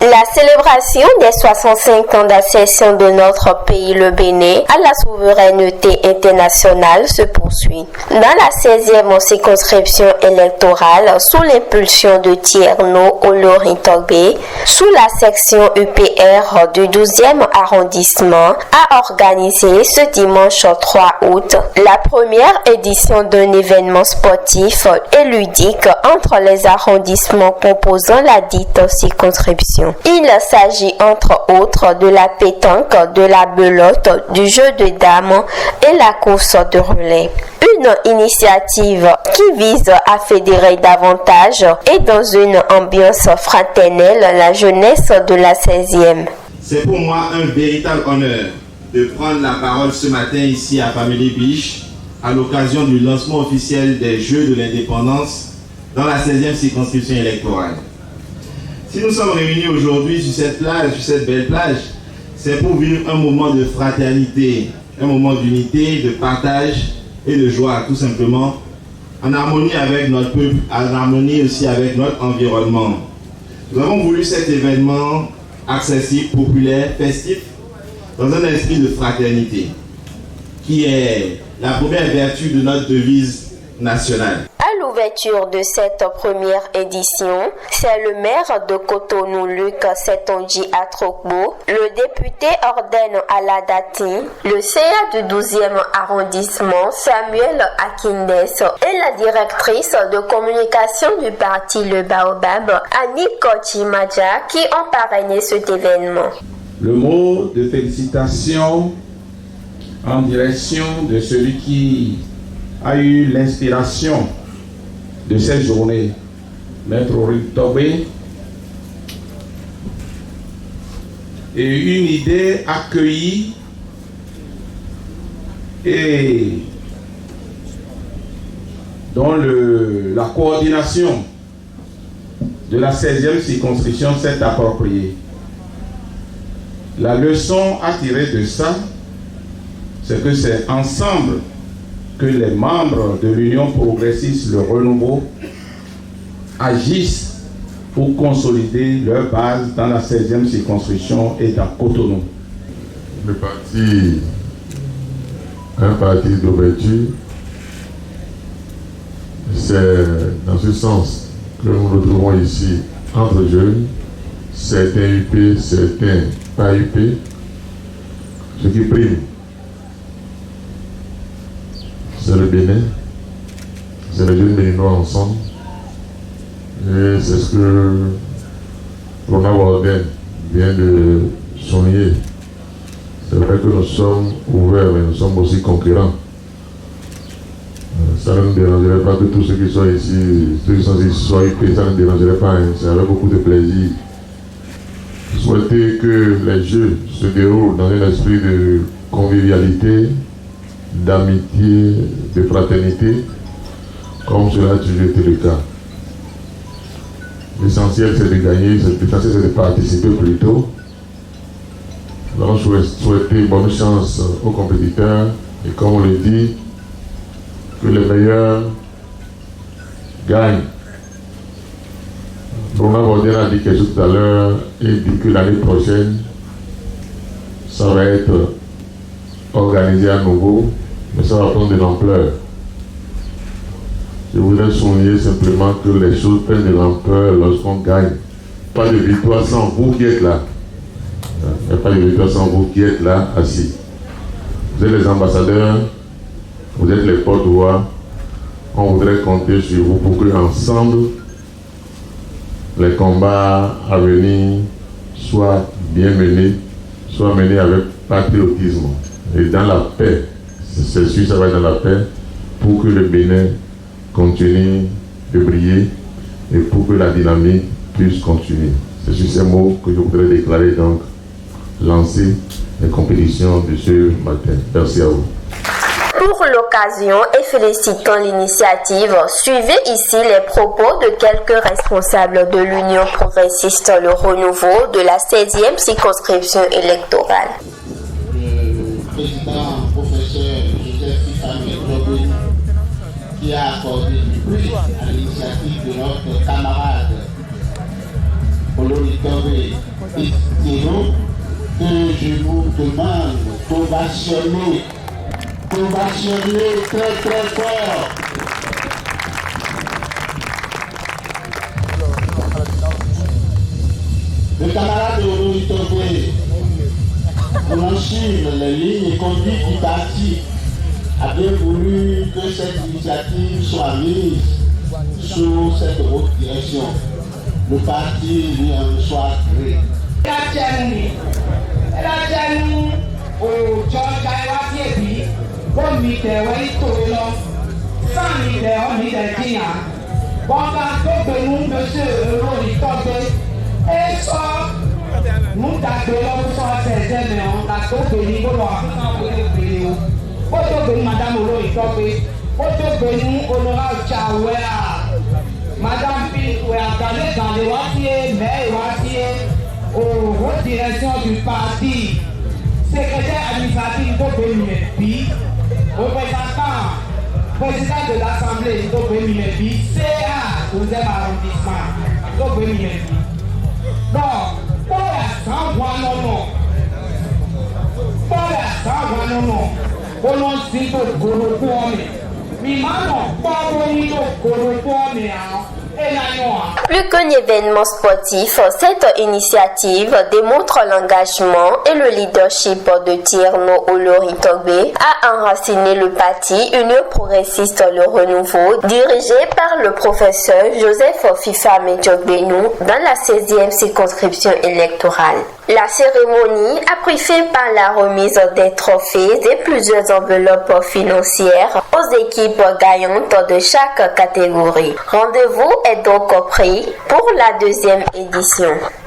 La célébration des 65 ans d'accession de notre pays, le Bénin, à la souveraineté internationale se poursuit. Dans la 16e circonscription électorale, sous l'impulsion de Tierno Olori Togbe, sous la section UPR du 12e arrondissement, a organisé ce dimanche 3 août la première édition d'un événement sportif et ludique entre les arrondissements composant la dite circonscription. Il s'agit entre autres de la pétanque, de la belote, du jeu de dames et la course de relais. Une initiative qui vise à fédérer davantage et dans une ambiance fraternelle la jeunesse de la 16e. C'est pour moi un véritable honneur de prendre la parole ce matin ici à Family Beach à l'occasion du lancement officiel des Jeux de l'Indépendance dans la 16e circonscription électorale. Si nous sommes réunis aujourd'hui sur cette plage, sur cette belle plage, c'est pour vivre un moment de fraternité, un moment d'unité, de partage et de joie, tout simplement, en harmonie avec notre peuple, en harmonie aussi avec notre environnement. Nous avons voulu cet événement accessible, populaire, festif, dans un esprit de fraternité, qui est la première vertu de notre devise nationale. À l'ouverture de cette première édition, c'est le maire de Cotonou, Luc Setonji Atrokbo, le député Orden Aladati, le CA du 12e arrondissement, Samuel Akindes, et la directrice de communication du parti Le Baobab, Annie Kochimaja, qui ont parrainé cet événement. Le mot de félicitations en direction de celui qui a eu l'inspiration de cette journée, Maître Olori Togbe, et une idée accueillie et dont la coordination de la 16e circonscription s'est appropriée. La leçon à tirer de ça, c'est que c'est ensemble que les membres de l'Union progressiste, le renouveau, agissent pour consolider leur base dans la 16e circonscription et dans Cotonou. Le parti, un parti d'ouverture, c'est dans ce sens que nous nous retrouvons ici entre jeunes, certains UP, certains pas UP, ce qui prime. C'est le Bénin, c'est les jeunes béninois ensemble, et c'est ce que Rona Warden vient de souligner. C'est vrai que nous sommes ouverts, mais nous sommes aussi concurrents. Ça ne nous dérangerait pas que tous ceux qui sont ici, ceux qui sont ici soient UP, ça ne nous dérangerait pas, hein. C'est avec beaucoup de plaisir. Souhaiter que les Jeux se déroulent dans un esprit de convivialité, d'amitié, de fraternité, comme cela a toujours été le cas. L'essentiel c'est de gagner, l'essentiel c'est de participer plutôt. Nous allons souhaiter bonne chance aux compétiteurs et comme on le dit, que les meilleurs gagnent. Bruno Warden a dit quelque chose tout à l'heure, il dit que l'année prochaine, ça va être organisé à nouveau, mais ça va prendre de l'ampleur. Je voudrais souligner simplement que les choses prennent de l'ampleur lorsqu'on gagne. Pas de victoire sans vous qui êtes là. Il n'y a pas de victoire sans vous qui êtes là, assis. Vous êtes les ambassadeurs, vous êtes les porte-voix. On voudrait compter sur vous pour que ensemble, les combats à venir soient bien menés, soient menés avec patriotisme et dans la paix. C'est sûr, ça va être dans la paix pour que le Bénin continue de briller et pour que la dynamique puisse continuer. C'est sur ces mots que je voudrais déclarer donc lancer les compétitions de ce matin. Merci à vous. Pour l'occasion et félicitant l'initiative, suivez ici les propos de quelques responsables de l'Union progressiste Le Renouveau de la 16e circonscription électorale. Le président professeur Joseph Ifame qui a accordé le prix à l'initiative de notre camarade Olori Togbe Estiro, que je vous demande d'ovationner très très fort. Le camarade Oloy Tobé, franchir les lignes conduites du parti, a bien voulu que cette initiative soit mise sous cette haute direction. Le parti lui en soit créé. Madame Pitou est attendue dans les Wassiers, mais Wassiers, aux directions du parti, secrétaire administratif de Bémimepi, représentant, président de l'Assemblée de Bémimepi, CA, 12e arrondissement de Bémimepi. Donc, pour la Sangwa, pour l'on dit que plus qu'un événement sportif, cette initiative démontre l'engagement et le leadership de Tierno Oloy Tobé à enraciner le parti Union progressiste le renouveau, dirigé par le professeur Joseph Fifame Diogbenou dans la 16e circonscription électorale. La cérémonie a pris fin par la remise des trophées et plusieurs enveloppes financières aux équipes gagnantes de chaque catégorie. Rendez-vous est donc pris pour la 2e édition.